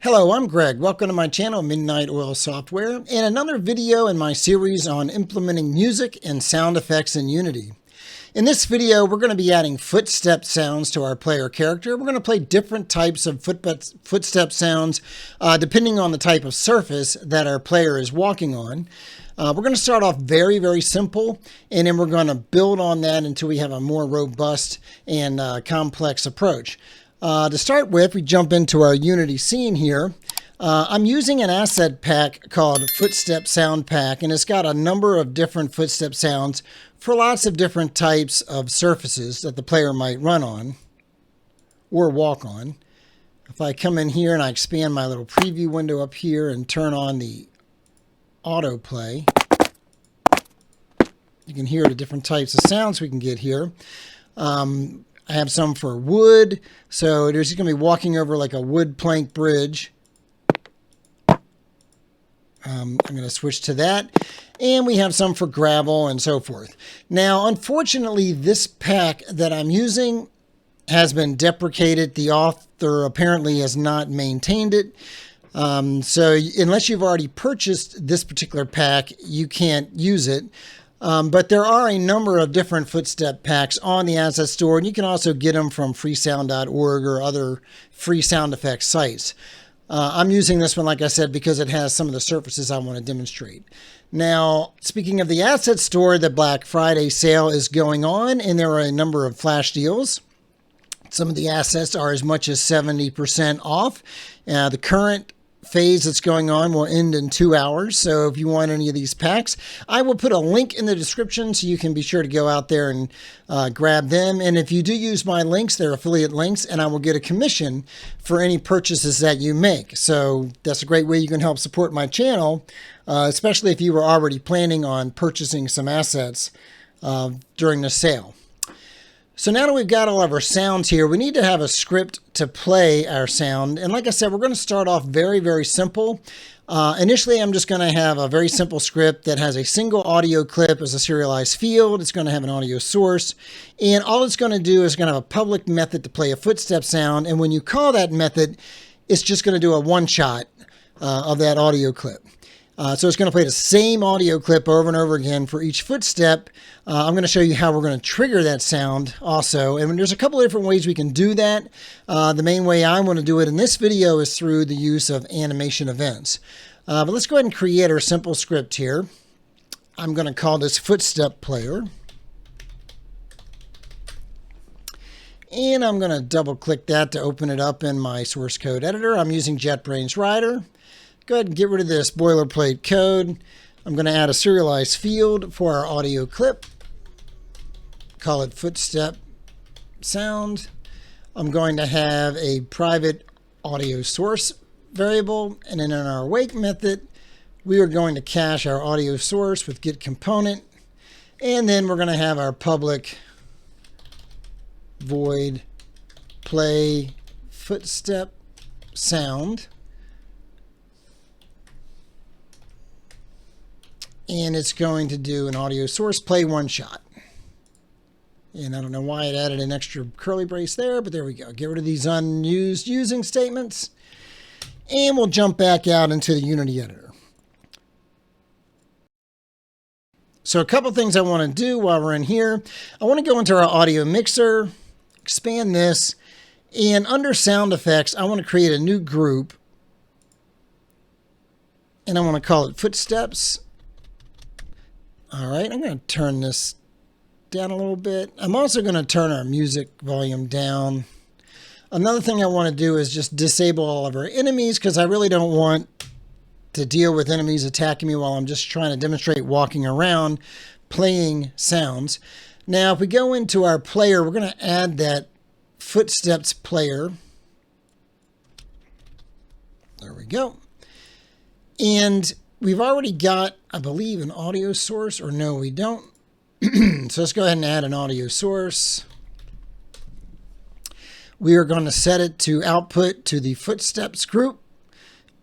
Hello, I'm Greg. Welcome to my channel, Midnight Oil Software, and another video in my series on implementing music and sound effects in Unity. In this video, we're going to be adding footstep sounds to our player character. We're going to play different types of footstep sounds depending on the type of surface that our player is walking on. We're going to start off very simple, and then we're going to build on that until we have a more robust and complex approach. To start with, we jump into our Unity scene here. I'm using an asset pack called Footstep Sound Pack, and it's got a number of different footstep sounds for lots of different types of surfaces that the player might run on or walk on. If I come in here and I expand my little preview window up here and turn on the autoplay, you can hear the different types of sounds we can get here. I have some for wood, so there's going to be walking over like a wood plank bridge. I'm going to switch to that. And we have some for gravel and so forth. Now, unfortunately, this pack that I'm using has been deprecated. The author apparently has not maintained it. So unless you've already purchased this particular pack, you can't use it. But there are a number of different footstep packs on the asset store, and you can also get them from freesound.org or other free sound effects sites. I'm using this one, like I said, because it has some of the surfaces I want to demonstrate. Now, speaking of the asset store, the Black Friday sale is going on, and there are a number of flash deals. Some of the assets are as much as 70% off. The current phase that's going on will end in 2 hours. So if you want any of these packs, I will put a link in the description so you can be sure to go out there and grab them. And if you do use my links, they're affiliate links, and I will get a commission for any purchases that you make. So that's a great way you can help support my channel, especially if you were already planning on purchasing some assets during the sale. So now that we've got all of our sounds here, we need to have a script to play our sound. And like I said, we're going to start off very simple. Initially, I'm just going to have a very simple script that has a single audio clip as a serialized field. It's going to have an audio source. And all it's going to do is going to have a public method to play a footstep sound. And when you call that method, it's just going to do a one-shot of that audio clip. So it's going to play the same audio clip over and over again for each footstep. I'm going to show you how we're going to trigger that sound also. And there's a couple of different ways we can do that. The main way I want to do it in this video is through the use of animation events. But let's go ahead and create our simple script here. I'm going to call this FootstepPlayer. And I'm going to double click that to open it up in my source code editor. I'm using JetBrains Rider. Go ahead and get rid of this boilerplate code. I'm going to add a serialized field for our audio clip. Call it footstep sound. I'm going to have a private audio source variable. And then in our wake method, we are going to cache our audio source with get component. And then we're going to have our public void play footstep sound. And it's going to do an audio source play one shot. And I don't know why it added an extra curly brace there, but there we go. Get rid of these unused using statements. And we'll jump back out into the Unity editor. So a couple things I want to do while we're in here. I want to go into our audio mixer, expand this, and under sound effects, I want to create a new group. And I want to call it footsteps. All right, I'm going to turn this down a little bit. I'm also going to turn our music volume down. Another thing I want to do is just disable all of our enemies because I really don't want to deal with enemies attacking me while I'm just trying to demonstrate walking around, playing sounds. Now, if we go into our player, we're going to add that footsteps player. There we go. And we've already got, I believe, an audio source, or no, we don't. So let's go ahead and add an audio source. We are going to set it to output to the footsteps group.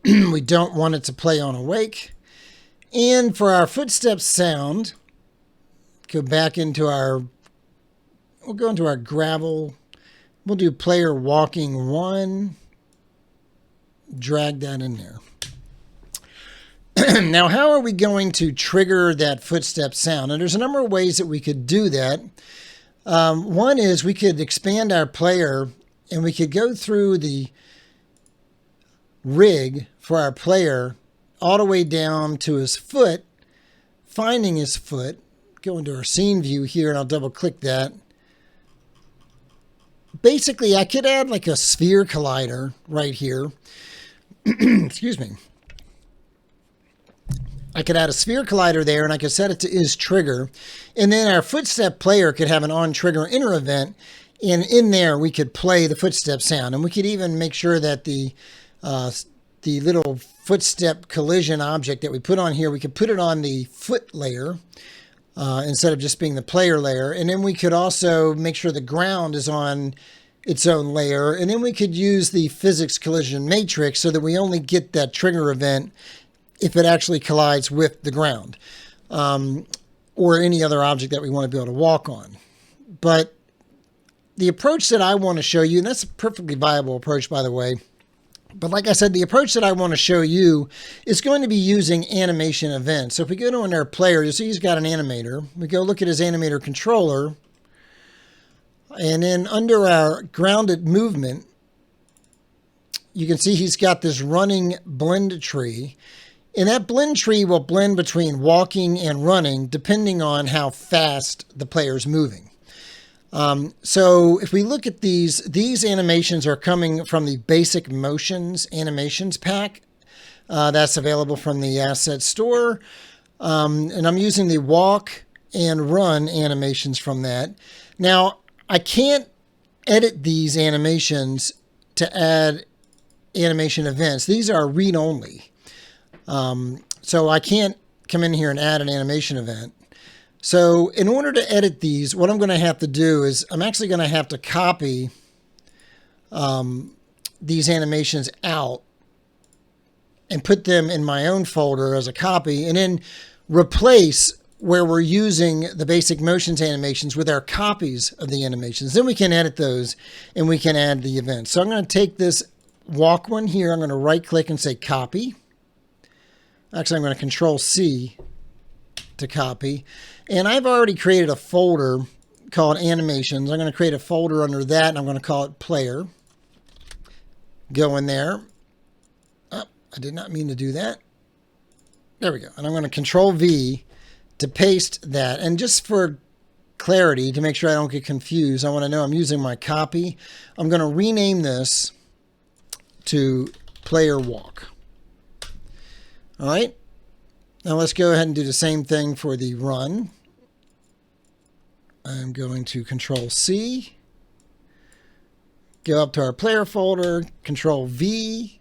We don't want it to play on awake. And for our footsteps sound, go back into our, we'll go into our gravel. We'll do player walking 1. drag that in there. Now, how are we going to trigger that footstep sound? And there's a number of ways that we could do that. One is we could expand our player and we could go through the rig for our player all the way down to his foot, finding his foot, go into our scene view here, and I'll double click that. Basically, I could add like a sphere collider right here. Excuse me. I could add a sphere collider there, and I could set it to is trigger. And then our footstep player could have an on trigger inner event. And in there, we could play the footstep sound. And we could even make sure that the little footstep collision object that we put on here, we could put it on the foot layer instead of just being the player layer. And then we could also make sure the ground is on its own layer. And then we could use the physics collision matrix so that we only get that trigger event if it actually collides with the ground or any other object that we want to be able to walk on. But the approach that I want to show you, and that's a perfectly viable approach, by the way, but like I said, the approach that I want to show you is going to be using animation events. So if we go to our player, you'll see he's got an animator. We go look at his animator controller, and then under our grounded movement, you can see he's got this running blend tree. And that blend tree will blend between walking and running depending on how fast the player's moving. So if we look at these animations are coming from the Basic Motions Animations pack. That's available from the Asset Store. And I'm using the walk and run animations from that. Now, I can't edit these animations to add animation events. These are read-only. So I can't come in here and add an animation event. So in order to edit these, what I'm going to have to do is I'm actually going to have to copy these animations out and put them in my own folder as a copy, and then replace where we're using the Basic Motions animations with our copies of the animations. Then we can edit those and we can add the events. So I'm going to take this walk one here. I'm going to right click and say copy. Actually, I'm going to Control C to copy. And I've already created a folder called Animations. I'm going to create a folder under that, and I'm going to call it Player. Go in there. Oh, I did not mean to do that. There we go. And I'm going to Control V to paste that. And just for clarity, to make sure I don't get confused, I want to know I'm using my copy. I'm going to rename this to Player Walk. All right, now let's go ahead and do the same thing for the run. I'm going to Control C, go up to our player folder, Control V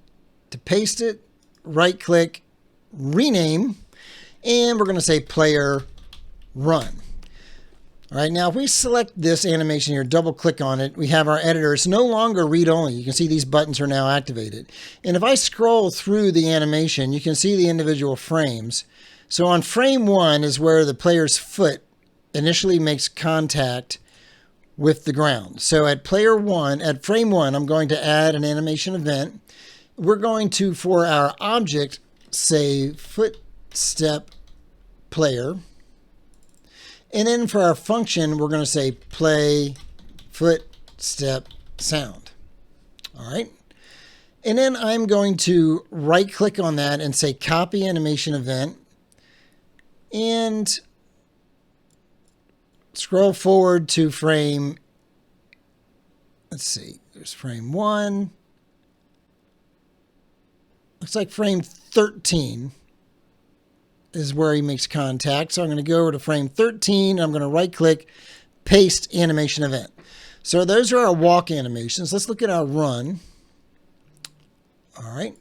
to paste it, right click, rename, and we're going to say player run. All right, now if we select this animation here, double click on it, we have our editor. It's no longer read-only. You can see these buttons are now activated. And if I scroll through the animation, you can see the individual frames. So on frame 1 is where the player's foot initially makes contact with the ground. So at frame 1, I'm going to add an animation event. We're going to, for our object, say FootstepPlayer. And then for our function, we're going to say play footstep sound. All right. And then I'm going to right click on that and say copy animation event and scroll forward to frame. Let's see, there's frame 1. Looks like frame 13. Is where he makes contact. So I'm going to go over to frame 13. I'm going to right click, paste animation event. So those are our walk animations. Let's look at our run. All right.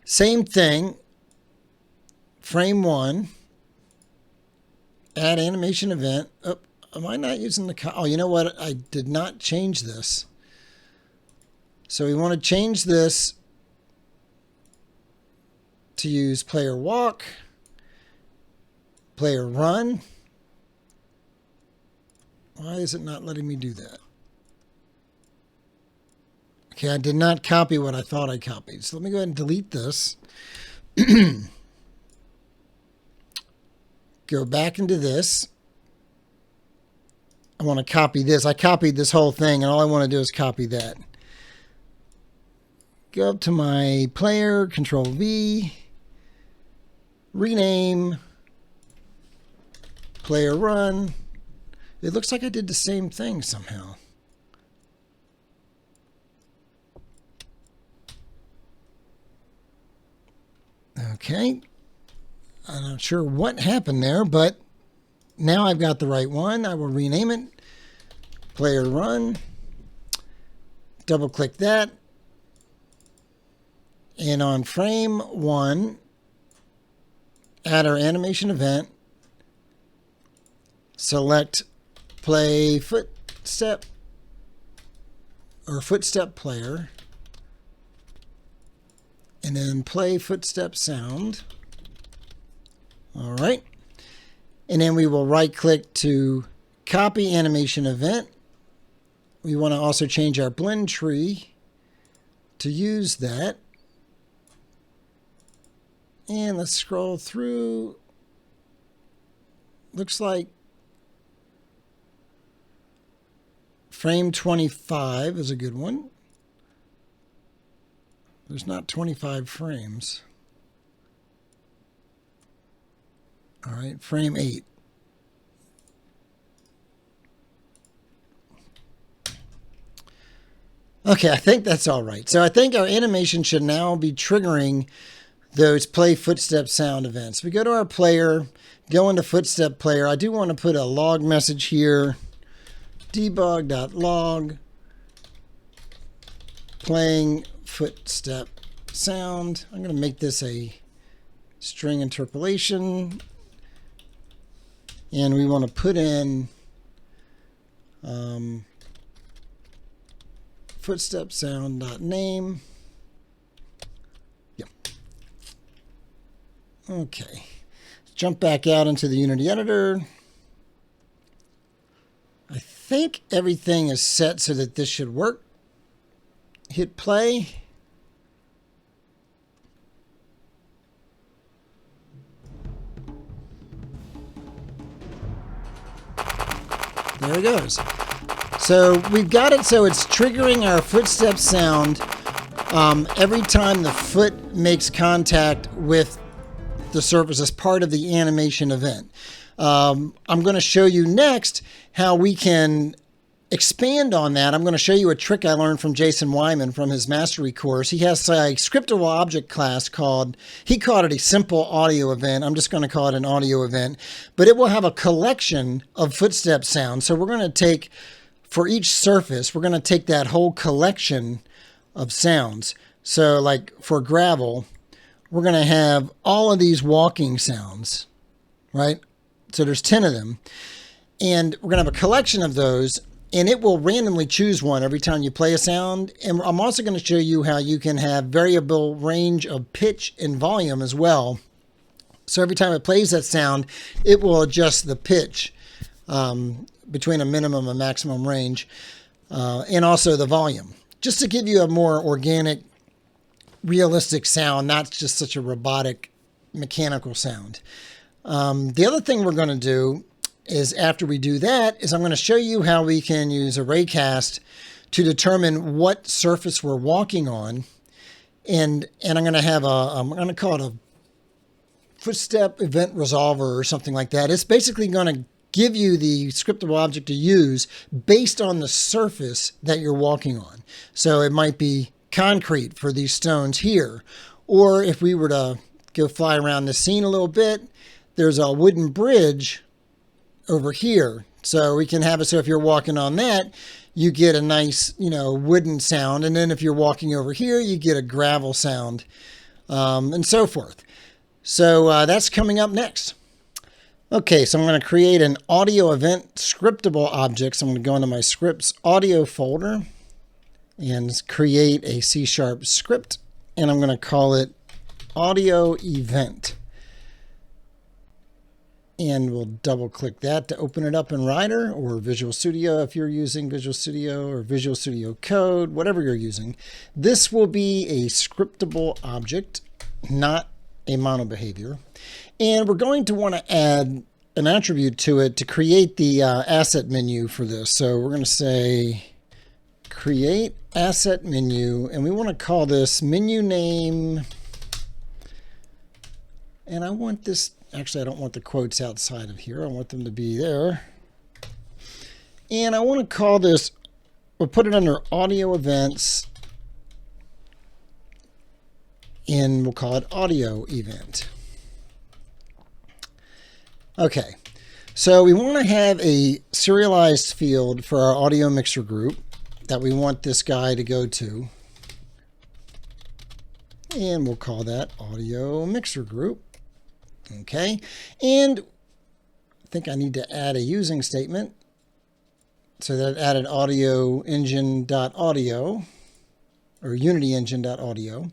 Same thing. Frame 1. Add animation event. Oh, am I not using the... Oh, you know what? I did not change this. So we want to change this to use player walk, player run. Why is it not letting me do that? Okay, I did not copy what I thought I copied. So let me go ahead and delete this. Go back into this. I want to copy this. I copied this whole thing, and all I want to do is copy that. Go up to my player, Control V, rename, player run. It looks like I did the same thing somehow. Okay. I'm not sure what happened there, but now I've got the right one. I will rename it. Player run. Double click that. And on frame 1, add our animation event. Select play footstep or FootstepPlayer. And then play footstep sound. All right. And then we will right click to copy animation event. We want to also change our blend tree to use that. And let's scroll through. Looks like frame 25 is a good one. There's not 25 frames. All right, frame 8. Okay, I think that's all right. So I think our animation should now be triggering those play footstep sound events. We go to our player, go into FootstepPlayer. I do want to put a log message here. Debug.log playing footstep sound. I'm going to make this a string interpolation. And we want to put in footstep sound.name. Yep. Okay. Let's jump back out into the Unity editor. I think everything is set so that this should work. Hit play. There it goes. So we've got it so it's triggering our footstep sound every time the foot makes contact with the surface as part of the animation event. I'm going to show you next how we can expand on that. I'm going to show you a trick I learned from Jason Wyman from his mastery course. He has a scriptable object class he called it a simple audio event. I'm just going to call it an audio event, but it will have a collection of footstep sounds. So we're going to take, for each surface, we're going to take that whole collection of sounds. So like for gravel, we're going to have all of these walking sounds, right? So there's 10 of them, and we're going to have a collection of those, and it will randomly choose one every time you play a sound. And I'm also going to show you how you can have variable range of pitch and volume as well. So every time it plays that sound, it will adjust the pitch between a minimum and maximum range, and also the volume, just to give you a more organic, realistic sound, not just such a robotic, mechanical sound. The other thing we're going to do is, after we do that, is I'm going to show you how we can use a raycast to determine what surface we're walking on. And I'm going to have I'm going to call it a footstep event resolver or something like that. It's basically going to give you the scriptable object to use based on the surface that you're walking on. So it might be concrete for these stones here. Or if we were to go fly around the scene a little bit, there's a wooden bridge over here. So we can have it so if you're walking on that, you get a nice, wooden sound. And then if you're walking over here, you get a gravel sound, and so forth. So that's coming up next. Okay, so I'm going to create an audio event scriptable object. So I'm going to go into my scripts audio folder and create a C# script. And I'm going to call it AudioEvent. And we'll double click that to open it up in Rider or Visual Studio if you're using Visual Studio, or Visual Studio Code, whatever you're using. This will be a scriptable object, not a mono behavior. And we're going to want to add an attribute to it to create the asset menu for this. So we're going to say create asset menu, and we want to call this menu name. And I want this, actually I don't want the quotes outside of here. I want them to be there. And I want to call this, we'll put it under audio events, and we'll call it audio event. Okay, so we want to have a serialized field for our audio mixer group that we want this guy to go to. And we'll call that audio mixer group. Okay, and I think I need to add a using statement. So that added audio engine.audio or Unity engine.audio.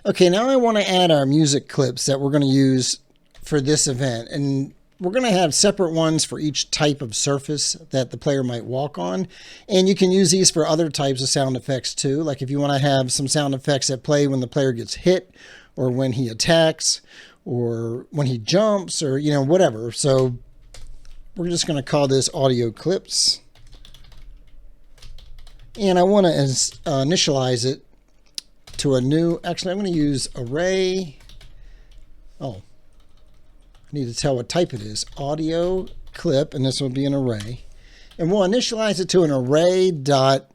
Okay, now I want to add our music clips that we're going to use for this event. And we're going to have separate ones for each type of surface that the player might walk on. And you can use these for other types of sound effects too. Like if you want to have some sound effects that play when the player gets hit, or when he attacks, or when he jumps, or, you know, whatever. So we're just going to call this audio clips. And I want to initialize it to a new, actually I'm going to use array. Oh, I need to tell what type it is. Audio clip, and this will be an array. And we'll initialize it to an array.empty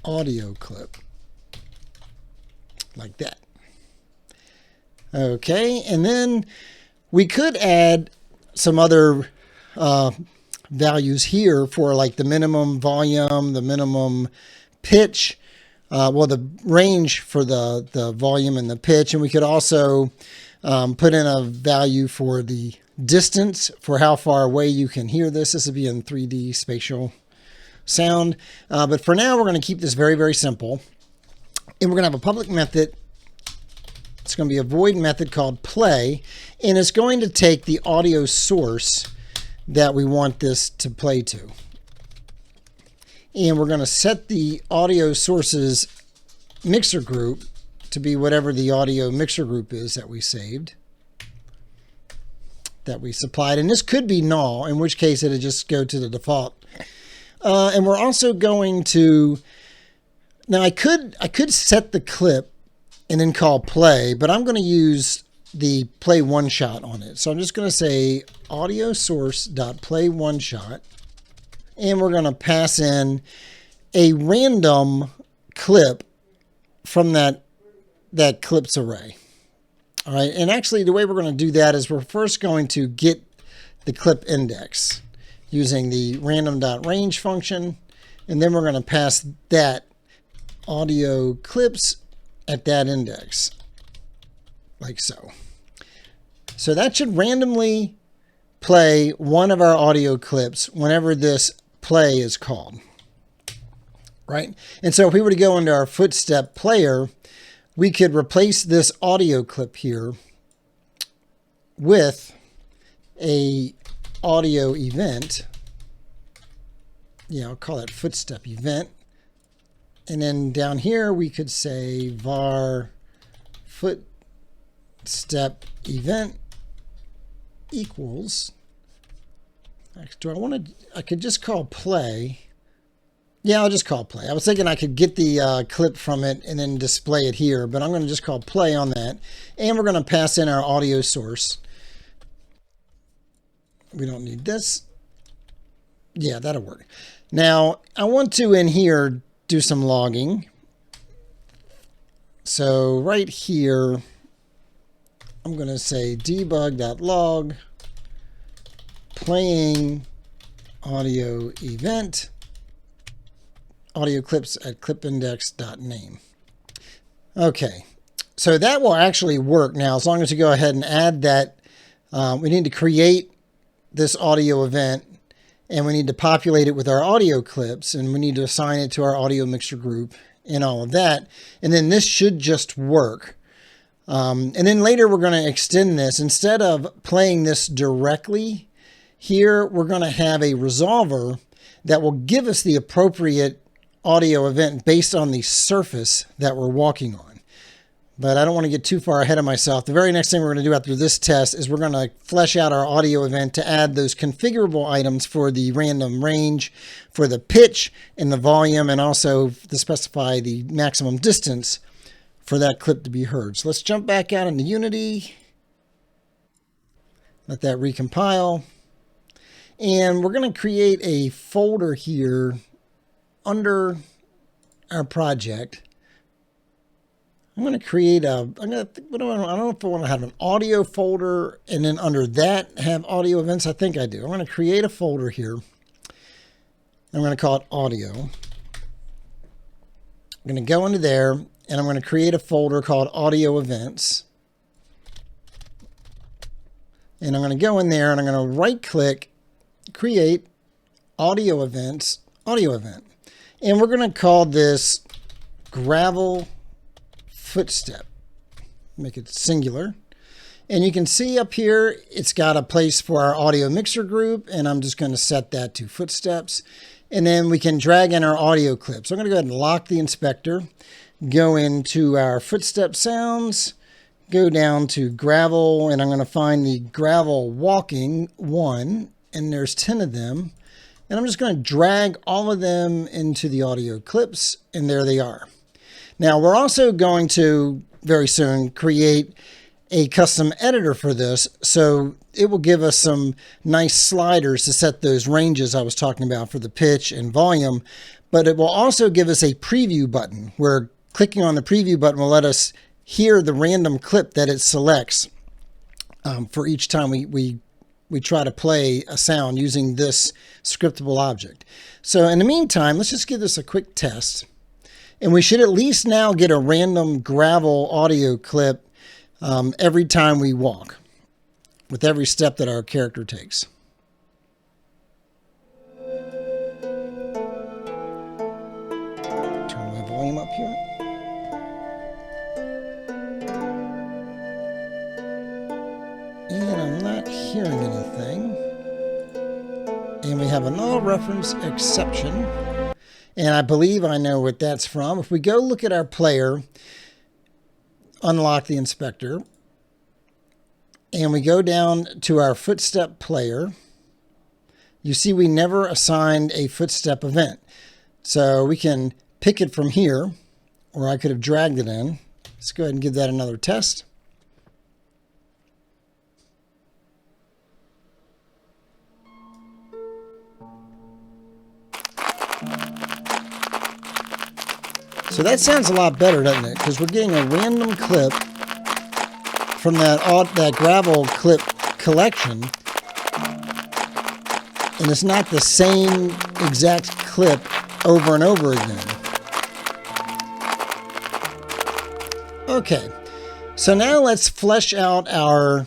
audio clip. Like that. Okay, and then we could add some other values here for like the minimum volume, the minimum pitch, well, the range for the volume and the pitch. And we could also put in a value for the distance, for how far away you can hear this. This would be in 3D spatial sound. But for now, we're going to keep this very, very simple. And we're going to have a public method. It's going to be a void method called play. And it's going to take the audio source that we want this to play to. And we're going to set the audio sources mixer group to be whatever the audio mixer group is that we saved, that we supplied. And this could be null, in which case it'll just go to the default. And we're also going to, now I could set the clip and then call play, but I'm going to use the play one shot on it. So I'm just going to say audio source.play one shot. And we're going to pass in a random clip from that clips array. All right. And actually the way we're going to do that is we're first going to get the clip index using the random.range function. And then we're going to pass that audio clips at that index, like so. So that should randomly play one of our audio clips whenever this play is called, right? And so if we were to go into our Footstep player, we could replace this audio clip here with a audio event. Yeah, I'll call it Footstep event. And then down here, we could say var Footstep event equals. Do I want to, I could just call play. Yeah, I'll just call play. I was thinking I could get the clip from it and then display it here, but I'm going to just call play on that. And we're going to pass in our audio source. We don't need this. Yeah, that'll work. Now, I want to, in here, do some logging. So right here, I'm going to say debug.log playing audio event audio clips at clipindex.name. Okay, so that will actually work now as long as you go ahead and add that. We need to create this audio event, and we need to populate it with our audio clips, and we need to assign it to our audio mixer group and all of that. And then this should just work. And then later we're going to extend this. Instead of playing this directly here, we're going to have a resolver that will give us the appropriate audio event based on the surface that we're walking on. But I don't want to get too far ahead of myself. The very next thing we're going to do after this test is we're going to flesh out our audio event to add those configurable items for the random range, for the pitch and the volume, and also to specify the maximum distance for that clip to be heard. So let's jump back out into Unity. Let that recompile. And we're going to create a folder here under our project. I'm going to create a, I don't know if I want to have an audio folder and then under that have audio events. I think I do. I'm going to create a folder here. I'm going to call it audio. I'm going to go into there and I'm going to create a folder called audio events. And I'm going to go in there and I'm going to right click, create audio events, audio event. And we're going to call this gravel Footstep. Make it singular. And you can see up here, it's got a place for our audio mixer group, and I'm just going to set that to footsteps. And then we can drag in our audio clips. So I'm going to go ahead and lock the inspector, go into our footstep sounds, go down to gravel, and I'm going to find the gravel walking one, and there's 10 of them. And I'm just going to drag all of them into the audio clips, and there they are. Now, we're also going to very soon create a custom editor for this, so it will give us some nice sliders to set those ranges I was talking about for the pitch and volume, but it will also give us a preview button where clicking on the preview button will let us hear the random clip that it selects for each time we try to play a sound using this scriptable object. So in the meantime, let's just give this a quick test. And we should at least now get a random gravel audio clip every time we walk, with every step that our character takes. Turn my volume up here. And I'm not hearing anything. And we have a null reference exception. And I believe I know what that's from. If we go look at our player, unlock the inspector, and we go down to our footstep player, you see we never assigned a footstep event. So we can pick it from here, or I could have dragged it in. Let's go ahead and give that another test. So that sounds a lot better, doesn't it? Because we're getting a random clip from that gravel clip collection. And it's not the same exact clip over and over again. Okay, so now let's flesh out our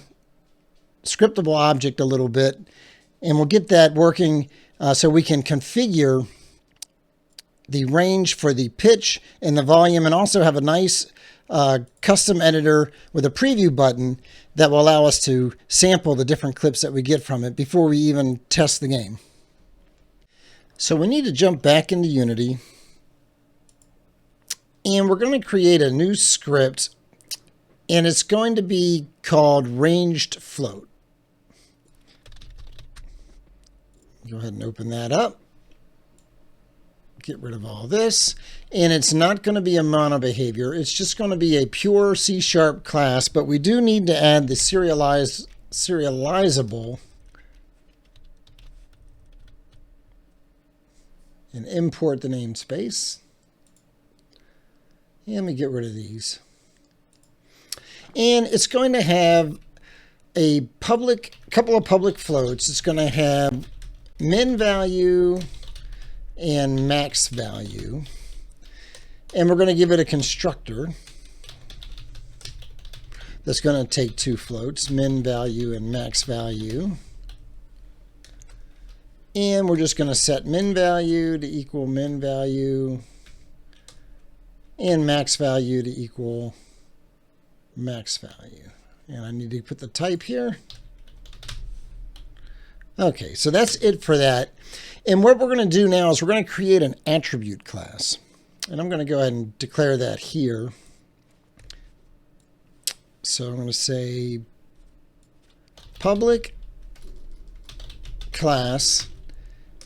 scriptable object a little bit. And we'll get that working so we can configure the range for the pitch and the volume, and also have a nice custom editor with a preview button that will allow us to sample the different clips that we get from it before we even test the game. So we need to jump back into Unity, and we're going to create a new script, and it's going to be called Ranged Float. Go ahead and open that up. Get rid of all this, and it's not going to be a mono behavior. It's just going to be a pure C# class, but we do need to add the serializable and import the namespace. And let me get rid of these. And it's going to have a couple of public floats. It's going to have min value and max value, and we're going to give it a constructor that's going to take two floats, min value and max value, and we're just going to set min value to equal min value and max value to equal max value. And I need to put the type here. Okay, so that's it for that. And what we're going to do now is we're going to create an attribute class. And I'm going to go ahead and declare that here. So I'm going to say public class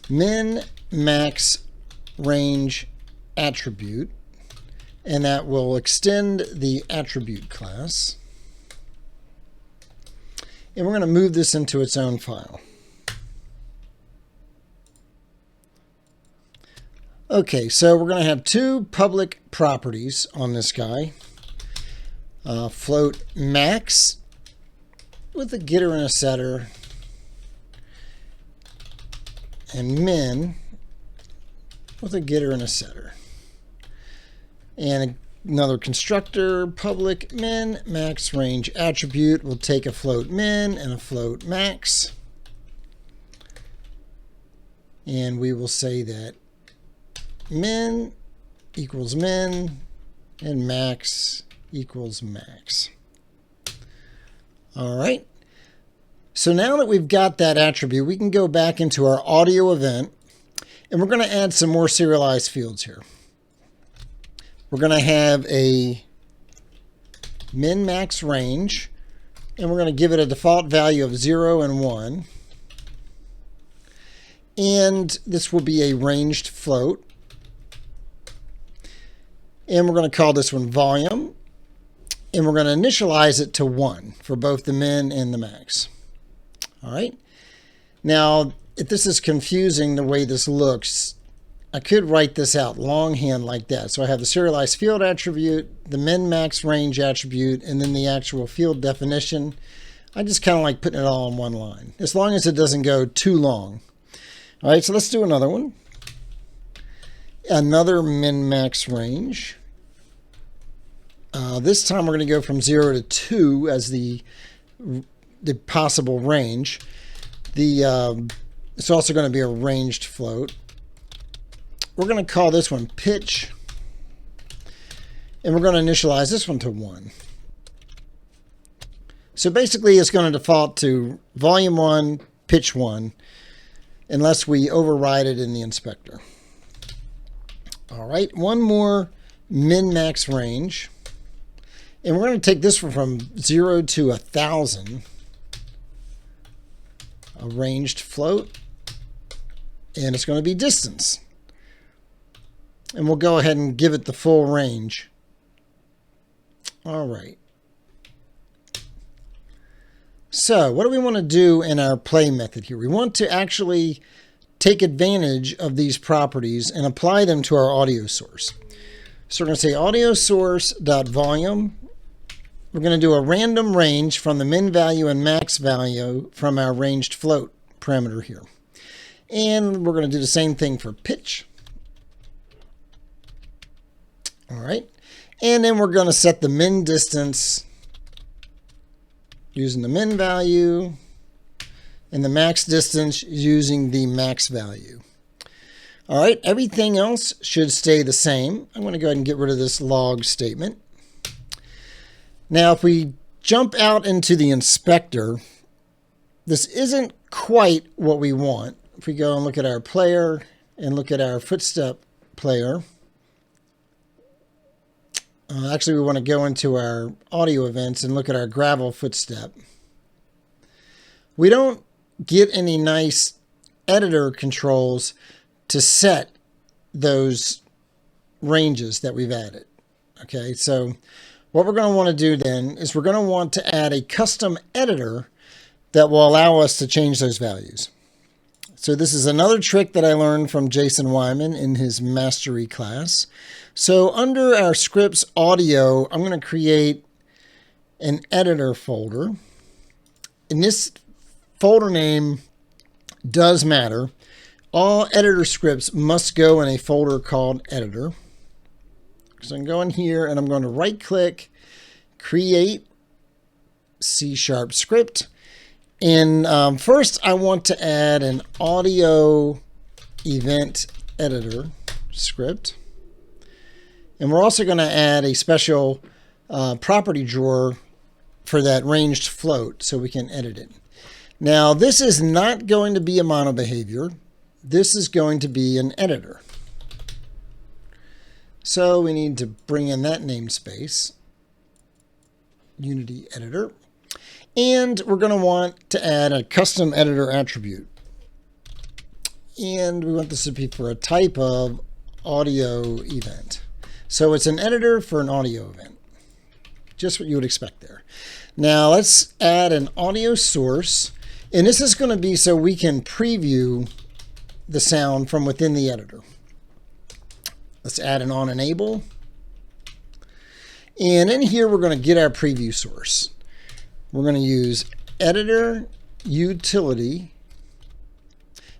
min max range attribute, and that will extend the attribute class. And we're going to move this into its own file. Okay, so we're going to have two public properties on this guy. Float max with a getter and a setter, and min with a getter and a setter. And another constructor, public min max range attribute will take a float min and a float max. And we will say that min equals min and max equals max. All right. So now that we've got that attribute, we can go back into our audio event, and we're going to add some more serialized fields here. We're going to have a min max range, and we're going to give it a default value of 0 and 1. And this will be a ranged float. And we're going to call this one volume. And we're going to initialize it to 1 for both the min and the max. All right. Now, if this is confusing the way this looks, I could write this out longhand like that. So I have the serialized field attribute, the min max range attribute, and then the actual field definition. I just kind of like putting it all in one line, as long as it doesn't go too long. All right, so let's do another one. Another min max range. This time we're going to go from 0 to 2 as the possible range. It's also going to be a ranged float. We're going to call this one pitch, and we're going to initialize this one to 1. So basically it's going to default to volume 1, pitch 1, unless we override it in the inspector. All right, one more min-max range. And we're going to take this one from 0 to 1,000. A ranged float. And it's going to be distance. And we'll go ahead and give it the full range. All right. So what do we want to do in our play method here? We want to actually take advantage of these properties and apply them to our audio source. So we're going to say audio source.volume. We're going to do a random range from the min value and max value from our ranged float parameter here. And we're going to do the same thing for pitch. All right. And then we're going to set the min distance using the min value and the max distance using the max value. All right. Everything else should stay the same. I'm going to go ahead and get rid of this log statement. Now, if we jump out into the inspector, this isn't quite what we want. If we go and look at our player and look at our Footstep player, actually we want to go into our audio events and look at our gravel footstep. We don't get any nice editor controls to set those ranges that we've added. Okay, so what we're going to want to do then is we're going to want to add a custom editor that will allow us to change those values. So this is another trick that I learned from Jason Wyman in his mastery class. So under our scripts audio, I'm going to create an editor folder. And this folder name does matter. All editor scripts must go in a folder called editor. So I'm going here and I'm going to right click, create C# script. And first I want to add an audio event editor script. And we're also going to add a special property drawer for that ranged float so we can edit it. Now, this is not going to be a mono behavior. This is going to be an editor. So we need to bring in that namespace, Unity Editor. And we're going to want to add a custom editor attribute. And we want this to be for a type of audio event. So it's an editor for an audio event. Just what you would expect there. Now let's add an audio source. And this is going to be so we can preview the sound from within the editor. Let's add an on enable. And in here, we're going to get our preview source. We're going to use editor utility.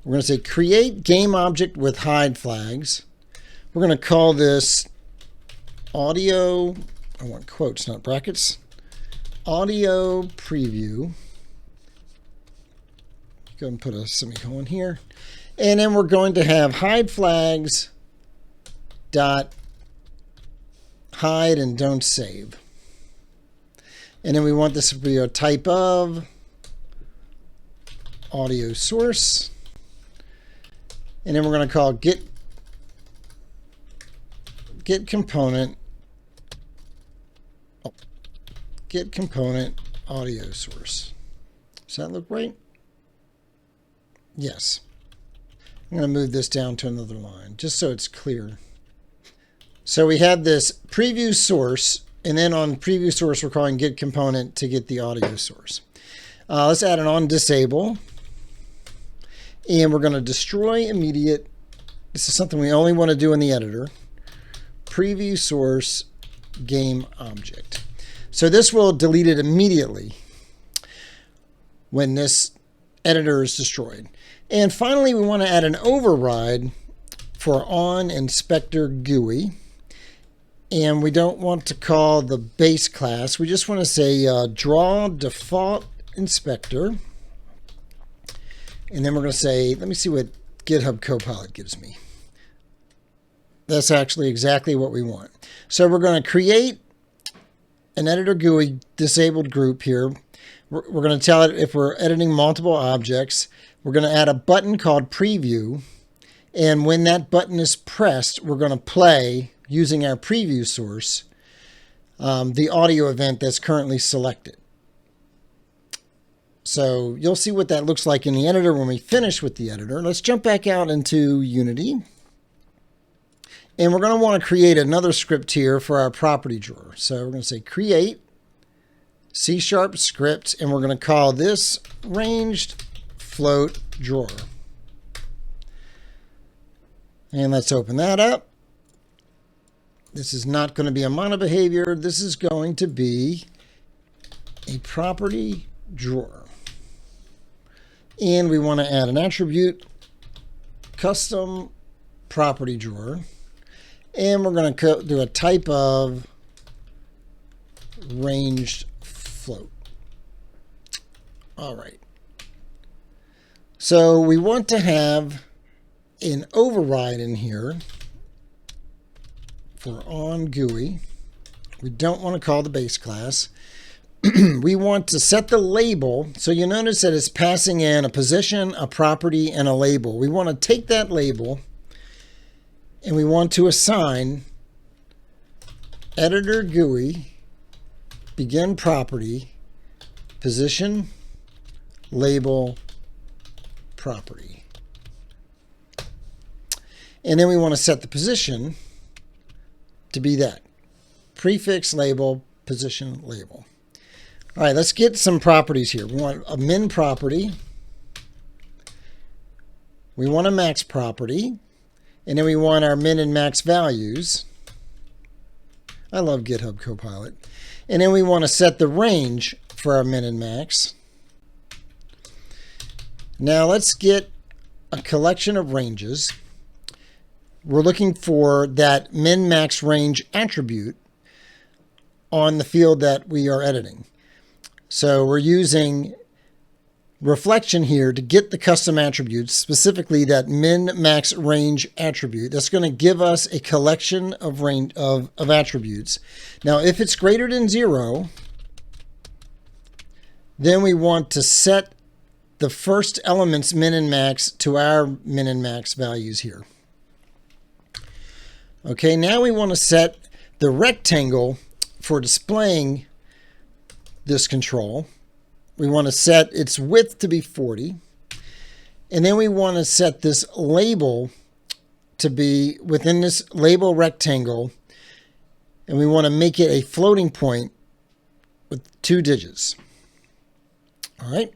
We're going to say create game object with hide flags. We're going to call this audio, I want quotes, not brackets, audio preview. Go and put a semicolon here. And then we're going to have hide flags dot hide and don't save. And then we want this to be a type of audio source. And then we're going to call get component audio source. Does that look right? Yes. I'm going to move this down to another line just so it's clear. So we have this preview source, and then on preview source we're calling get component to get the audio source. Let's add an on disable, and we're going to destroy immediate. This is something we only want to do in the editor. Preview source game object. So this will delete it immediately when this editor is destroyed. And finally, we want to add an override for on inspector GUI. And we don't want to call the base class. We just want to say draw default inspector. And then we're going to say, let me see what GitHub Copilot gives me. That's actually exactly what we want. So we're going to create an editor GUI disabled group here. We're going to tell it if we're editing multiple objects. We're going to add a button called preview. And when that button is pressed, we're going to play, using our preview source, the audio event that's currently selected. So you'll see what that looks like in the editor when we finish with the editor. Let's jump back out into Unity. And we're going to want to create another script here for our property drawer. So we're going to say create C# script, and we're going to call this ranged float drawer. And let's open that up. This is not going to be a mono behavior. This is going to be a property drawer. And we want to add an attribute, custom property drawer. And we're going to do a type of ranged float. All right. So we want to have an override in here for on GUI. We don't want to call the base class. We want to set the label. So you notice that it's passing in a position, a property, and a label. We want to take that label and we want to assign editor GUI, begin property, position, label, property. And then we want to set the position to be that. Prefix, label, position, label. All right, let's get some properties here. We want a min property. We want a max property. And then we want our min and max values. I love GitHub Copilot. And then we want to set the range for our min and max. Now let's get a collection of ranges. We're looking for that min max range attribute on the field that we are editing. So we're using reflection here to get the custom attributes, specifically that min max range attribute. That's going to give us a collection of range of attributes. Now, if it's greater than 0, then we want to set the first element's min and max to our min and max values here. Okay, now we want to set the rectangle for displaying this control. We want to set its width to be 40. And then we want to set this label to be within this label rectangle. And we want to make it a floating point with 2 digits. All right.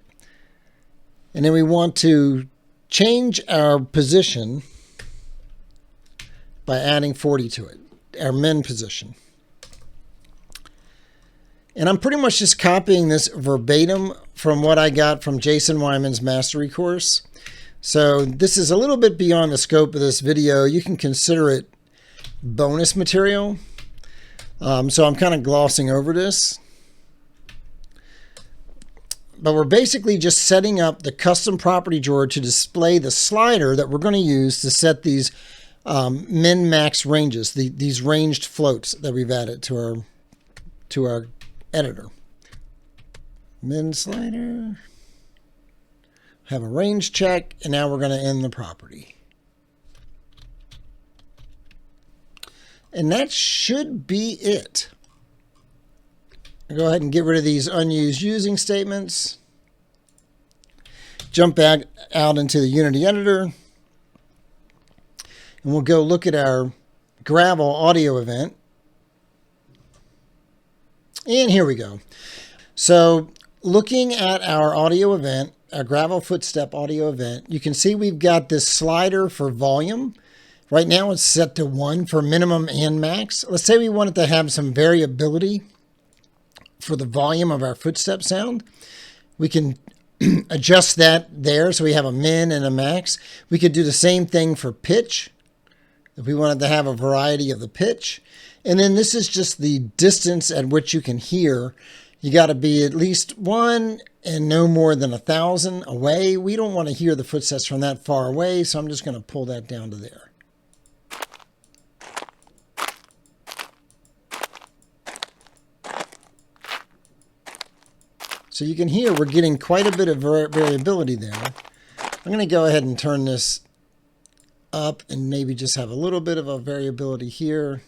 And then we want to change our position by adding 40 to it, our min position. And I'm pretty much just copying this verbatim from what I got from Jason Wyman's mastery course. So this is a little bit beyond the scope of this video. You can consider it bonus material. So I'm kind of glossing over this. But we're basically just setting up the custom property drawer to display the slider that we're going to use to set these min-max ranges, these ranged floats that we've added to our editor. Min slider, have a range check, and now we're going to end the property. And that should be it. I'll go ahead and get rid of these unused using statements. Jump back out into the Unity editor. And we'll go look at our Gravel audio event. And here we go. So looking at our audio event, our Gravel Footstep audio event, you can see we've got this slider for volume. Right now it's set to 1 for minimum and max. Let's say we wanted to have some variability for the volume of our footstep sound. We can adjust that there so we have a min and a max. We could do the same thing for pitch if we wanted to have a variety of the pitch. And then this is just the distance at which you can hear. You got to be at least 1 and no more than 1,000 away. We don't want to hear the footsteps from that far away, so I'm just going to pull that down to there. So you can hear we're getting quite a bit of variability there. I'm going to go ahead and turn this up and maybe just have a little bit of a variability here.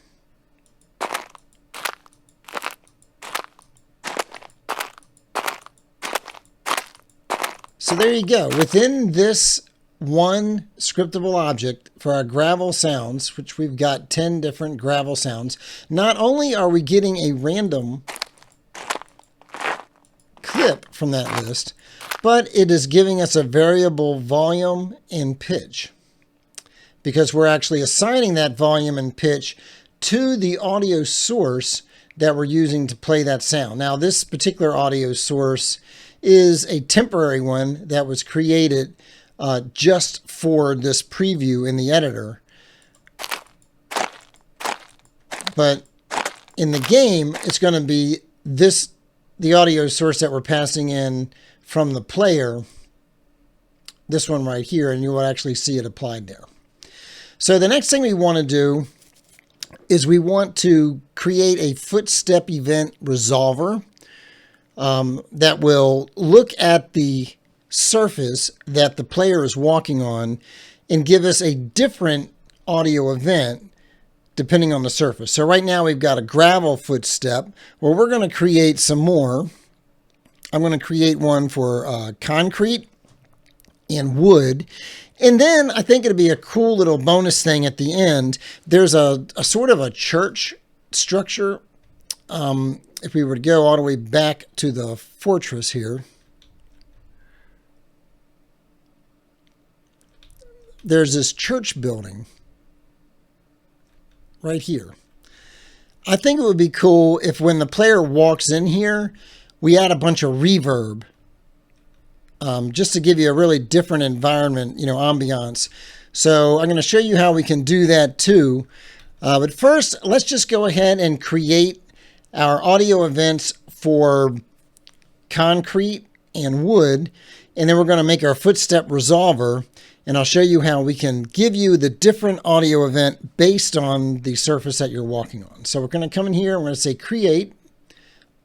So there you go. Within this one scriptable object for our gravel sounds, which we've got 10 different gravel sounds, not only are we getting a random clip from that list, but it is giving us a variable volume and pitch, because we're actually assigning that volume and pitch to the audio source that we're using to play that sound. Now, this particular audio source is a temporary one that was created just for this preview in the editor. But in the game, it's going to be the audio source that we're passing in from the player, this one right here, and you will actually see it applied there. So the next thing we want to do is we want to create a footstep event resolver that will look at the surface that the player is walking on and give us a different audio event depending on the surface. So right now we've got a gravel footstep. Well, we're going to create some more. I'm going to create one for concrete and wood. And then I think it'd be a cool little bonus thing at the end. There's a sort of a church structure. If we were to go all the way back to the fortress here, there's this church building right here. I think it would be cool if when the player walks in here, we add a bunch of reverb, just to give you a really different environment, ambiance. So I'm going to show you how we can do that too. But first, let's just go ahead and create our audio events for concrete and wood. and then we're going to make our footstep resolver, and I'll show you how we can give you the different audio event based on the surface that you're walking on. So we're going to come in here, I'm going to say create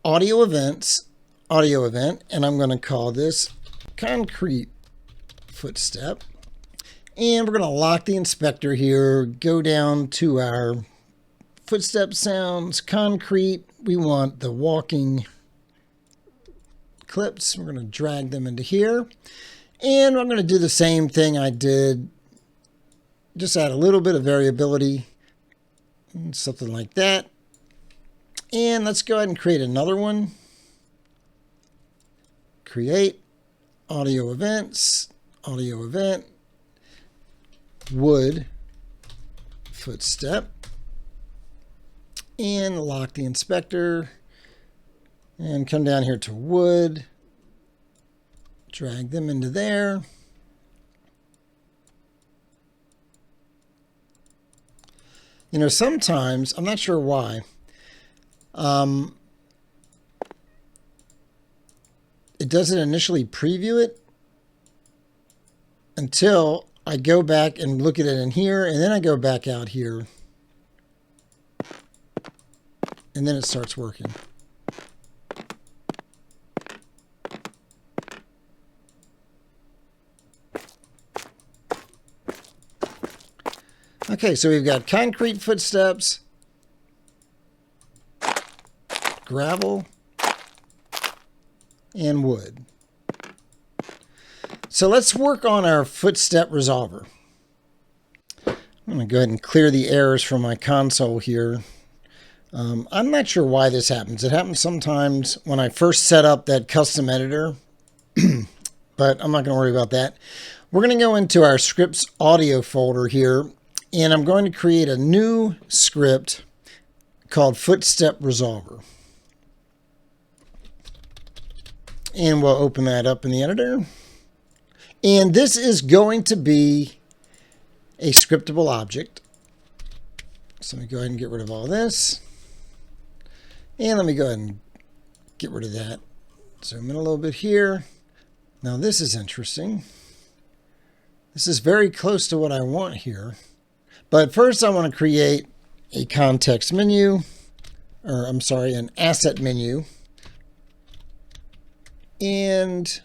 audio events, audio event, and I'm going to call this concrete footstep. And we're going to lock the inspector here, go down to our footstep sounds, concrete. We want the walking clips. We're going to drag them into here. And I'm going to do the same thing I did, just add a little bit of variability, something like that. And let's go ahead and create another one. Create audio events, audio event, wood, footstep, and lock the inspector, and come down here to wood, drag them into there. You know, sometimes, I'm not sure why, it doesn't initially preview it until I go back and look at it in here, and then I go back out here, and then it starts working. Okay, so we've got concrete footsteps, gravel, and wood. So let's work on our footstep resolver. I'm going to go ahead and clear the errors from my console here. I'm not sure why this happens. It happens sometimes when I first set up that custom editor, but I'm not going to worry about that. We're going to go into our scripts audio folder here, and I'm going to create a new script called Footstep Resolver. And we'll open that up in the editor. And this is going to be a scriptable object. So let me go ahead and get rid of all this. And let me go ahead and get rid of that. Zoom in a little bit here. Now this is interesting. This is very close to what I want here. But first I want to create a context menu, or I'm sorry, an asset menu. And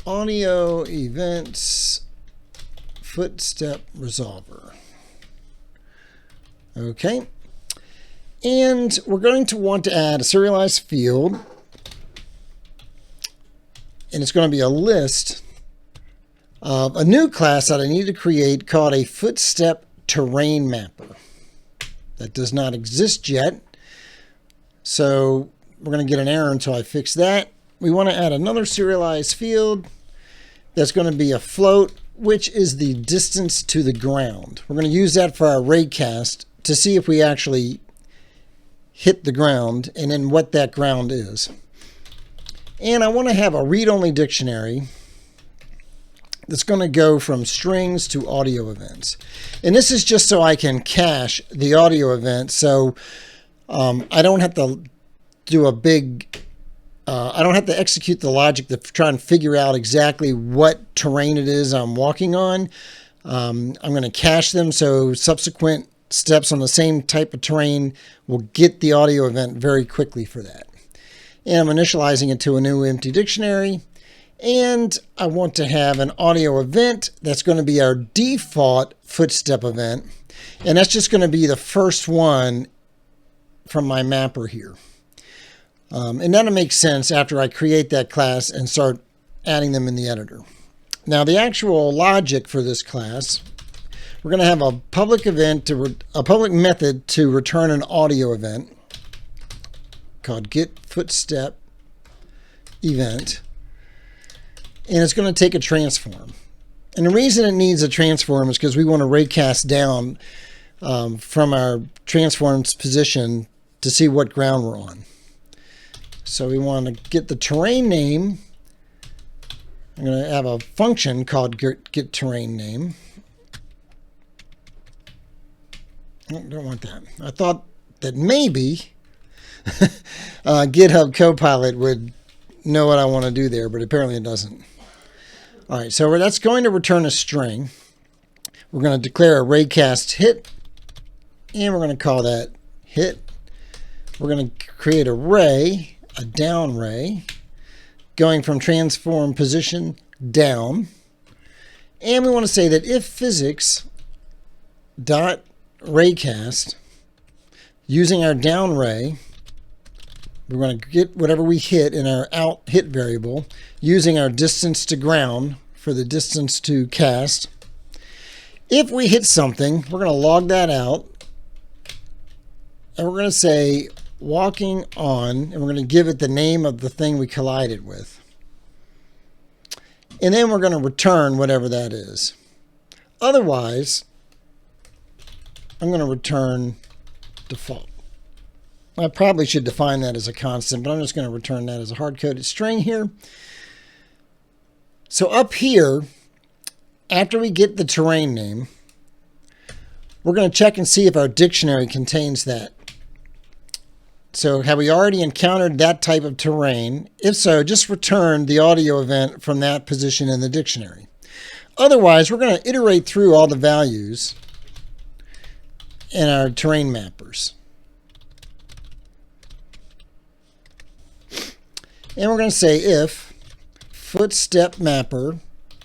audio events footstep resolver. Okay. And we're going to want to add a serialized field. And it's going to be a list of a new class that I need to create called a footstep terrain mapper. That does not exist yet. So we're going to get an error until I fix that. We want to add another serialized field that's going to be a float, which is the distance to the ground. We're going to use that for our raycast to see if we actually hit the ground and then what that ground is. And I want to have a read-only dictionary that's going to go from strings to audio events. And this is just so I can cache the audio event, so I don't have to do a big I don't have to execute the logic to try and figure out exactly what terrain it is I'm walking on. I'm going to cache them so subsequent steps on the same type of terrain will get the audio event very quickly for that. And I'm initializing it to a new empty dictionary. And I want to have an audio event that's going to be our default footstep event. And that's just going to be the first one from my mapper here. And that'll make sense after I create that class and start adding them in the editor. Now the actual logic for this class, we're going to have a public event a public method to return an audio event called getFootstepEvent, and it's going to take a transform. And the reason it needs a transform is because we want to raycast down from our transform's position to see what ground we're on. So we want to get the terrain name. I'm going to have a function called getTerrainName. I don't want that. I thought that maybe GitHub Copilot would know what I want to do there, but apparently it doesn't. All right, so that's going to return a string. We're going to declare a raycast hit, and we're going to call that hit. We're going to create a ray, a down ray, going from transform position down. And we want to say that if physics dot raycast, using our down ray, we're going to get whatever we hit in our out hit variable, using our distance to ground for the distance to cast. If we hit something, we're going to log that out, and we're going to say walking on, and we're going to give it the name of the thing we collided with. And then we're going to return whatever that is. Otherwise, I'm going to return default. I probably should define that as a constant, but I'm just going to return that as a hard-coded string here. So up here, after we get the terrain name, we're going to check and see if our dictionary contains that. So have we already encountered that type of terrain? If so, just return the audio event from that position in the dictionary. Otherwise, we're going to iterate through all the values in our terrain mappers. And we're going to say if footstep mapper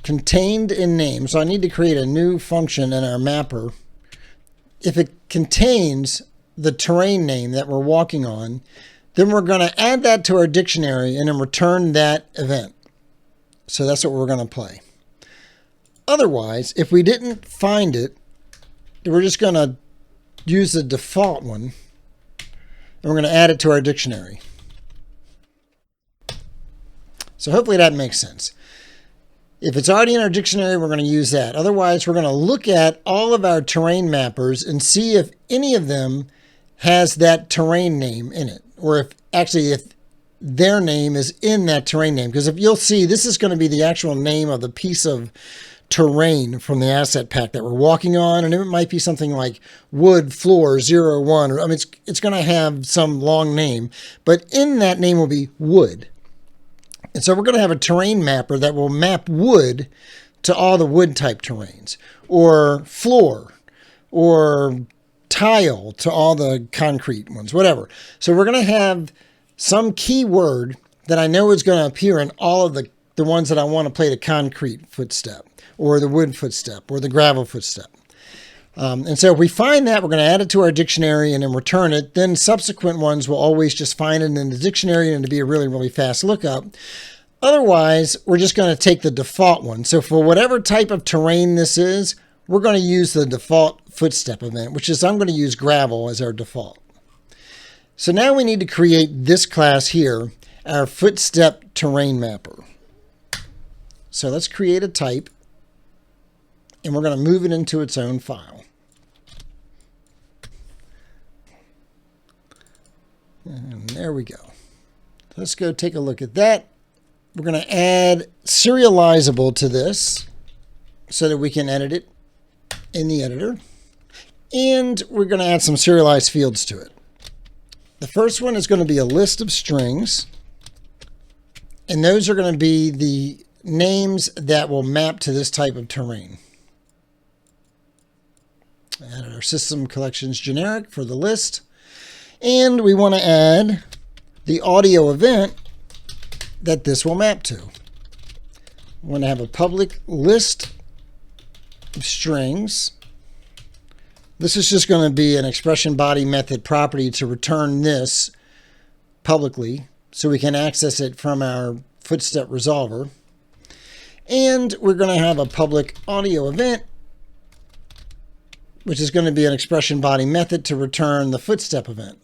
contained in name. So I need to create a new function in our mapper. If it contains the terrain name that we're walking on, then we're going to add that to our dictionary and then return that event. So that's what we're going to play. Otherwise, if we didn't find it, we're just going to use the default one, and we're going to add it to our dictionary. So hopefully that makes sense. If it's already in our dictionary, we're going to use that. Otherwise, we're going to look at all of our terrain mappers and see if any of them has that terrain name in it, or if their name is in that terrain name. Because if you'll see, this is going to be the actual name of the piece of terrain from the asset pack that we're walking on, and it might be something like wood floor 01, or I mean, it's going to have some long name, but in that name will be wood. And so we're going to have a terrain mapper that will map wood to all the wood type terrains, or floor, or tile to all the concrete ones, whatever. So we're going to have some keyword that I know is going to appear in all of the ones that I want to play the concrete footstep, or the wood footstep, or the gravel footstep. And so if we find that, we're going to add it to our dictionary and then return it. Then subsequent ones will always just find it in the dictionary and it'll be a really, really fast lookup. Otherwise, we're just going to take the default one. So for whatever type of terrain this is, we're going to use the default footstep event, which is I'm going to use gravel as our default. So now we need to create this class here, our footstep terrain mapper. So let's create a type, and we're going to move it into its own file. And there we go. Let's go take a look at that. We're going to add serializable to this so that we can edit it in the editor. And we're going to add some serialized fields to it. The first one is going to be a list of strings. And those are going to be the names that will map to this type of terrain. Add our system collections generic for the list. And we want to add the audio event that this will map to. We want to have a public list of strings. This is just going to be an expression body method property to return this publicly so we can access it from our footstep resolver. And we're going to have a public audio event, which is going to be an expression body method to return the footstep event.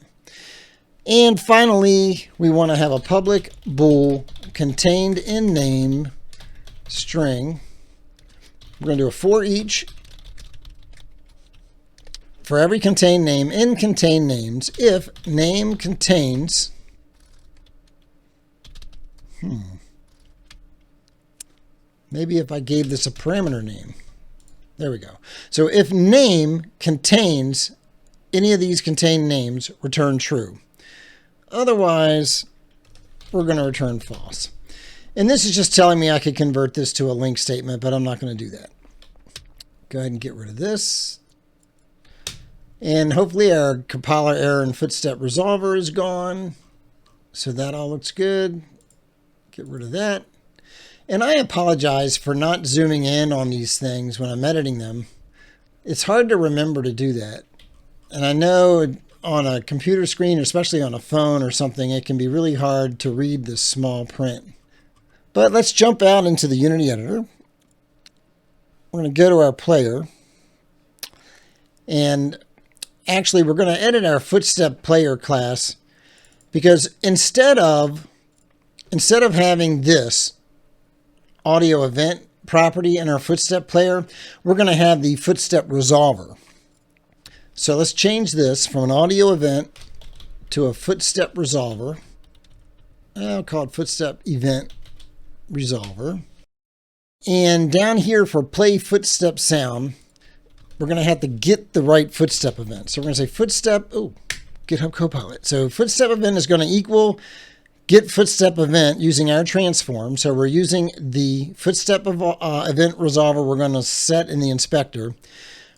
And finally, we want to have a public bool contained in name string. We're going to do a for each for every contained name in contained names if name contains maybe if I gave this a parameter name. There we go. So if name contains any of these contained names, return true. Otherwise, we're going to return false. And this is just telling me I could convert this to a link statement, but I'm not going to do that. Go ahead and get rid of this. And hopefully our compiler error and footstep resolver is gone. So that all looks good. Get rid of that. And I apologize for not zooming in on these things when I'm editing them. It's hard to remember to do that. And I know on a computer screen, especially on a phone or something, it can be really hard to read this small print. But let's jump out into the Unity editor. We're going to go to our player. And actually, we're going to edit our FootstepPlayer class, because instead of having this AudioEvent property in our FootstepPlayer, we're going to have the Footstep Resolver. So let's change this from an AudioEvent to a Footstep Resolver. I'll call it FootstepEvent Resolver. And down here for play footstep sound, we're going to have to get the right footstep event. So we're going to say footstep, GitHub Copilot. So footstep event is going to equal get footstep event using our transform. So we're using the footstep event resolver we're going to set in the inspector.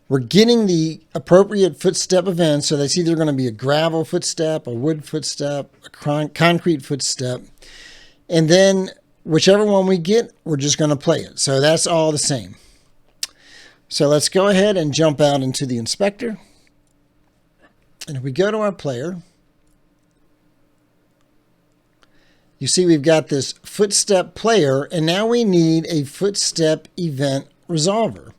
We're getting the appropriate footstep event. So that's either going to be a gravel footstep, a wood footstep, a concrete footstep. And then whichever one we get, we're just going to play it. So that's all the same. So let's go ahead and jump out into the inspector. And if we go to our player, you see we've got this footstep player, and now we need a footstep event resolver.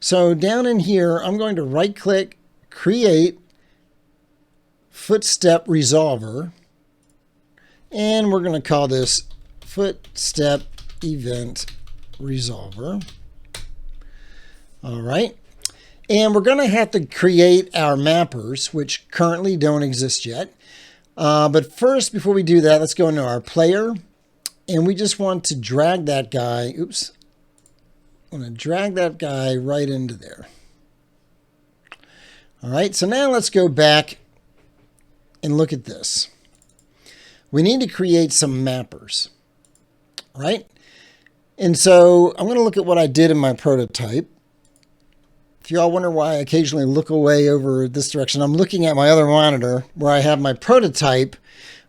So down in here, I'm going to right click, create footstep resolver, and we're going to call this footstep event resolver. All right. And we're going to have to create our mappers, which currently don't exist yet. But first, before we do that, let's go into our player. And we just want to drag that guy. Oops. I'm going to drag that guy right into there. All right. So now let's go back and look at this. We need to create some mappers. Right? And so I'm going to look at what I did in my prototype. If you all wonder why I occasionally look away over this direction, I'm looking at my other monitor where I have my prototype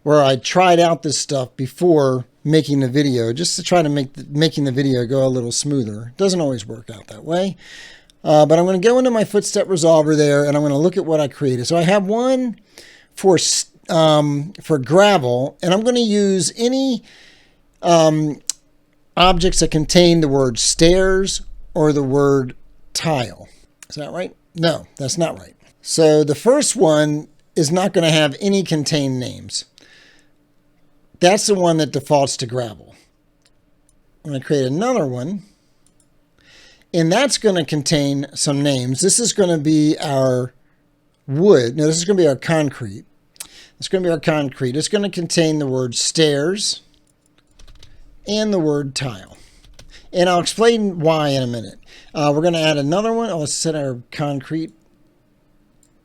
where I tried out this stuff before making the video, just to try to make making the video go a little smoother. It doesn't always work out that way. But I'm going to go into my footstep resolver there, and I'm going to look at what I created. So I have one for gravel, and I'm going to use any objects that contain the word stairs or the word tile. Is that right? No, that's not right. So the first one is not going to have any contained names. That's the one that defaults to gravel. I'm going to create another one, and that's going to contain some names. This is going to be our wood. No, this is going to be our concrete. It's going to be our concrete. It's going to contain the word stairs and the word tile. And I'll explain why in a minute. We're going to add another one. Let's set our concrete.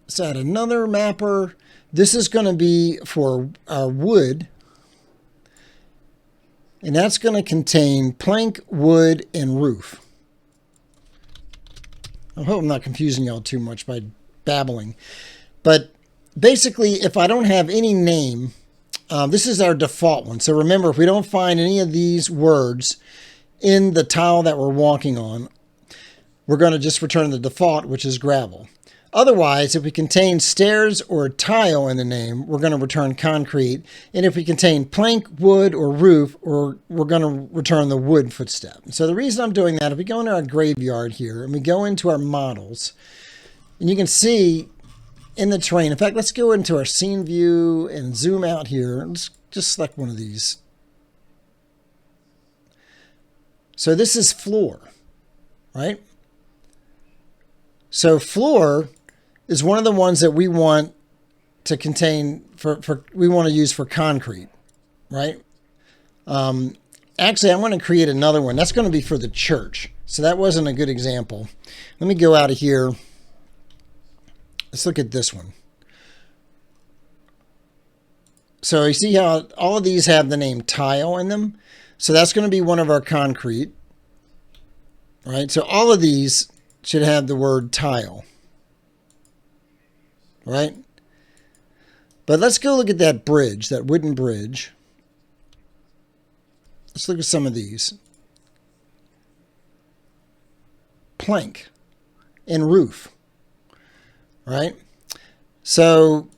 Let's add another mapper. This is going to be for our wood. And that's going to contain plank, wood, and roof. I hope I'm not confusing y'all too much by babbling. But basically, if I don't have any name, this is our default one. So remember, if we don't find any of these words in the tile that we're walking on, we're going to just return the default, which is gravel. Otherwise, if we contain stairs or tile in the name, we're going to return concrete. And if we contain plank, wood, or roof, we're going to return the wood footstep. So the reason I'm doing that, if we go into our graveyard here and we go into our models, and you can see in the terrain, in fact, let's go into our scene view and zoom out here. Let's just select one of these. So this is floor, right? So floor is one of the ones that we want to contain we want to use for concrete, right? Actually, I want to create another one. That's going to be for the church. So that wasn't a good example. Let me go out of here. Let's look at this one. So you see how all of these have the name tile in them? So that's going to be one of our concrete. Right? So all of these should have the word tile. Right? But let's go look at that bridge, that wooden bridge. Let's look at some of these. Plank and roof. Right? So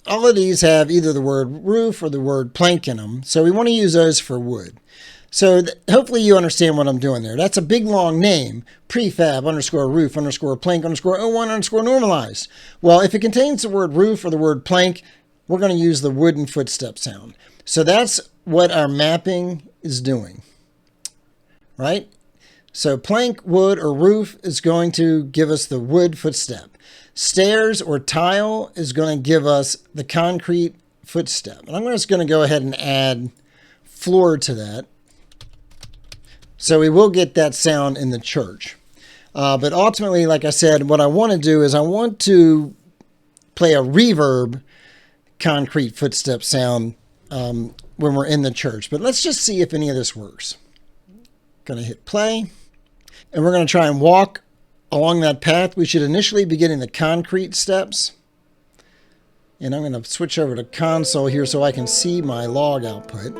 all of these have either the word roof or the word plank in them. So we want to use those for wood. So hopefully you understand what I'm doing there. That's a big long name, prefab underscore roof underscore plank underscore 01 underscore normalized. Well, if it contains the word roof or the word plank, we're going to use the wooden footstep sound. So that's what our mapping is doing, right? So plank, wood, or roof is going to give us the wood footstep. Stairs or tile is going to give us the concrete footstep. And I'm just going to go ahead and add floor to that. So we will get that sound in the church. But ultimately, like I said, what I want to do is I want to play a reverb concrete footstep sound when we're in the church. But let's just see if any of this works. Going to hit play. And we're going to try and walk along that path. We should initially be getting the concrete steps. And I'm going to switch over to console here so I can see my log output.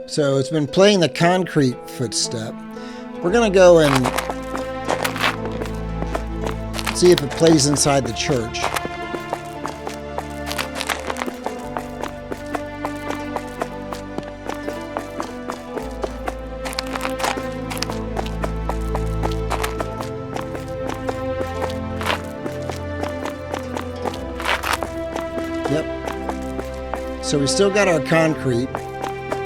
So it's been playing the concrete footstep. We're going to go and see if it plays inside the church. Yep. So we still got our concrete.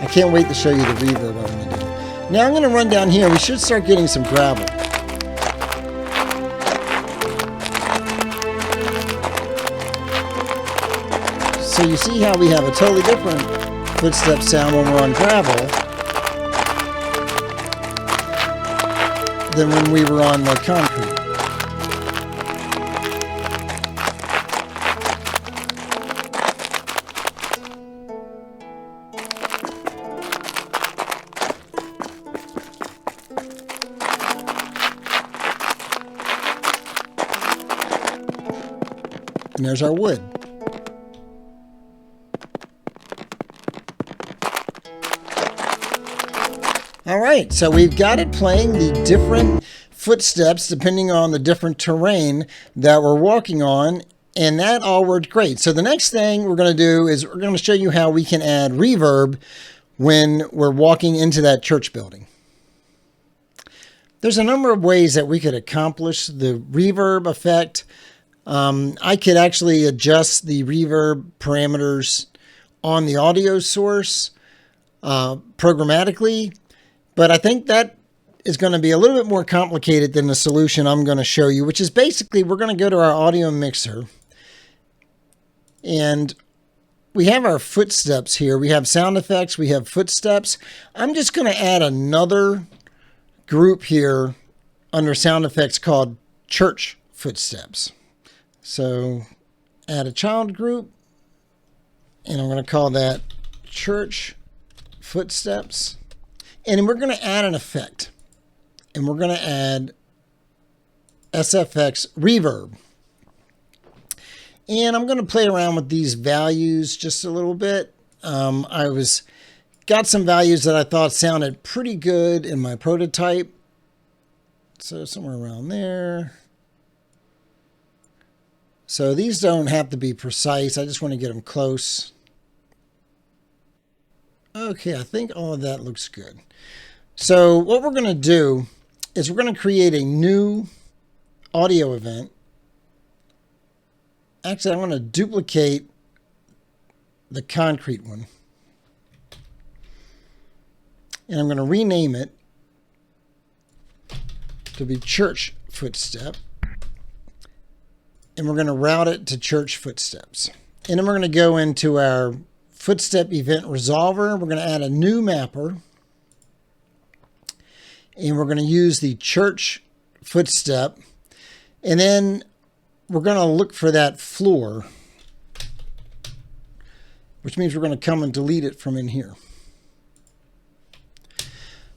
I can't wait to show you the reverb I'm going to do. Now I'm going to run down here. We should start getting some gravel. So you see how we have a totally different footstep sound when we're on gravel than when we were on the concrete. And there's our wood. All right, so we've got it playing the different footsteps depending on the different terrain that we're walking on, and that all worked great. So the next thing we're going to do is we're going to show you how we can add reverb when we're walking into that church building. There's a number of ways that we could accomplish the reverb effect. I could actually adjust the reverb parameters on the audio source programmatically, but I think that is going to be a little bit more complicated than the solution I'm going to show you, which is basically we're going to go to our audio mixer, and we have our footsteps here. We have sound effects, we have footsteps. I'm just going to add another group here under sound effects called church footsteps. So add a child group, and I'm going to call that church footsteps. And we're going to add an effect, and we're going to add SFX reverb. And I'm going to play around with these values just a little bit. Got some values that I thought sounded pretty good in my prototype. So somewhere around there. So these don't have to be precise. I just want to get them close. Okay, I think all of that looks good. So what we're going to do is we're going to create a new audio event. Actually, I want to duplicate the concrete one. And I'm going to rename it to be church footstep. And we're going to route it to church footsteps. And then we're going to go into our footstep event resolver. We're going to add a new mapper. And we're going to use the church footstep. And then we're going to look for that floor, which means we're going to come and delete it from in here.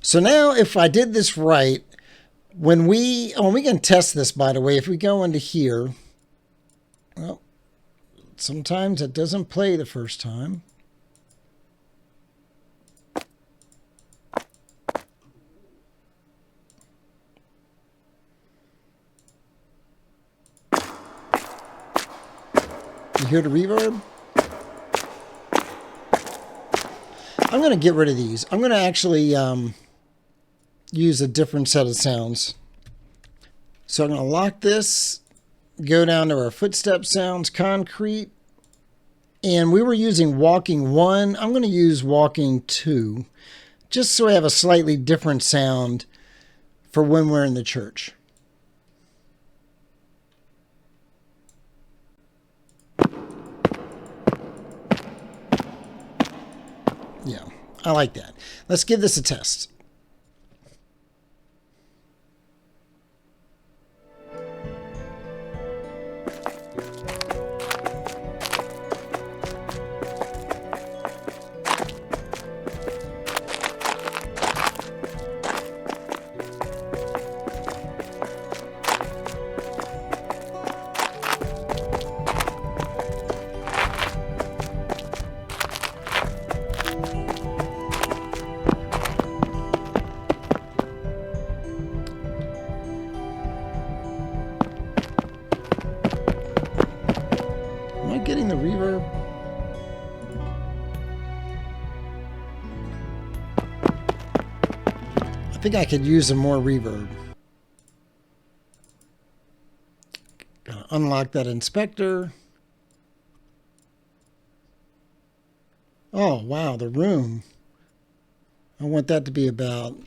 So now if I did this right, when we can test this, by the way, if we go into here, well, sometimes it doesn't play the first time. You hear the reverb? I'm going to get rid of these. I'm going to actually use a different set of sounds. So I'm going to lock this, go down to our footstep sounds, concrete, and we were using walking 1. I'm going to use walking 2, just so I have a slightly different sound for when we're in the church. Yeah, I like that. Let's give this a test. Getting the reverb. I think I could use some more reverb. Gotta unlock that inspector. Oh, wow, the room. I want that to be about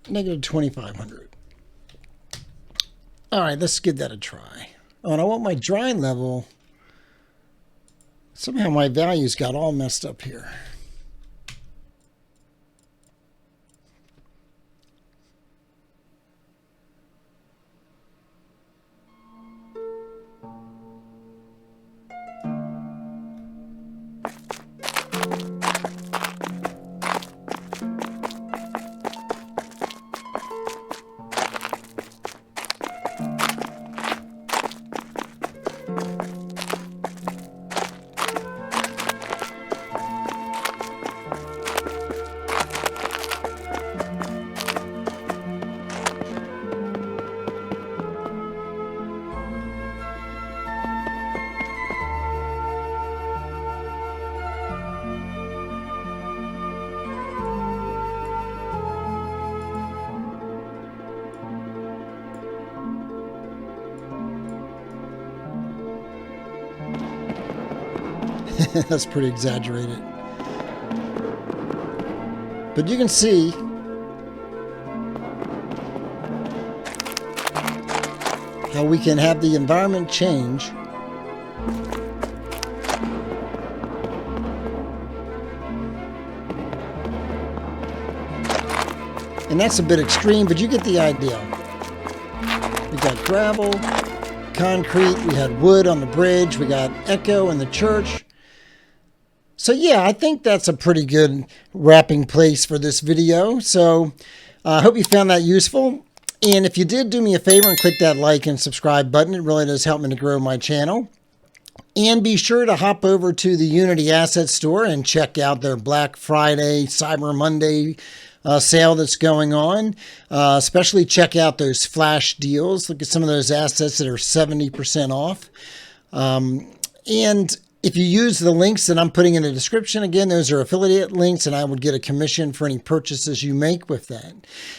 -2500. All right, let's give that a try. Oh, and I want my dry level. Somehow my values got all messed up here. That's pretty exaggerated. But you can see how we can have the environment change. And that's a bit extreme, but you get the idea. We got gravel, concrete, we had wood on the bridge, we got echo in the church. So yeah, I think that's a pretty good wrapping place for this video. So I hope you found that useful. And if you did, do me a favor and click that like and subscribe button. It really does help me to grow my channel. And be sure to hop over to the Unity Asset Store and check out their Black Friday, Cyber Monday sale that's going on. Especially check out those flash deals. Look at some of those assets that are 70% off. And if you use the links that I'm putting in the description, again, those are affiliate links, and I would get a commission for any purchases you make with that.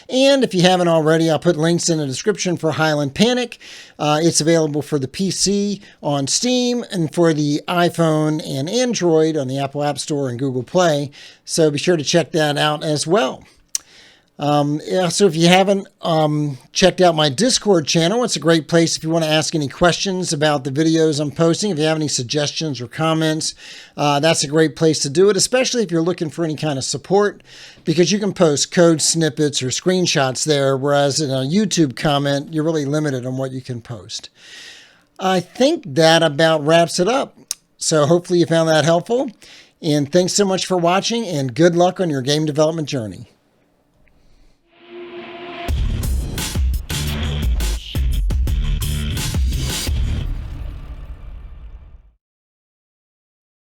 And if you haven't already, I'll put links in the description for Highland Panic. It's available for the PC on Steam and for the iPhone and Android on the Apple App Store and Google Play. So be sure to check that out as well. Yeah, so if you haven't checked out my Discord channel, it's a great place if you want to ask any questions about the videos I'm posting. If you have any suggestions or comments, that's a great place to do it, especially if you're looking for any kind of support, because you can post code snippets or screenshots there, whereas in a YouTube comment, you're really limited on what you can post. I think that about wraps it up. So hopefully you found that helpful. And thanks so much for watching, and good luck on your game development journey.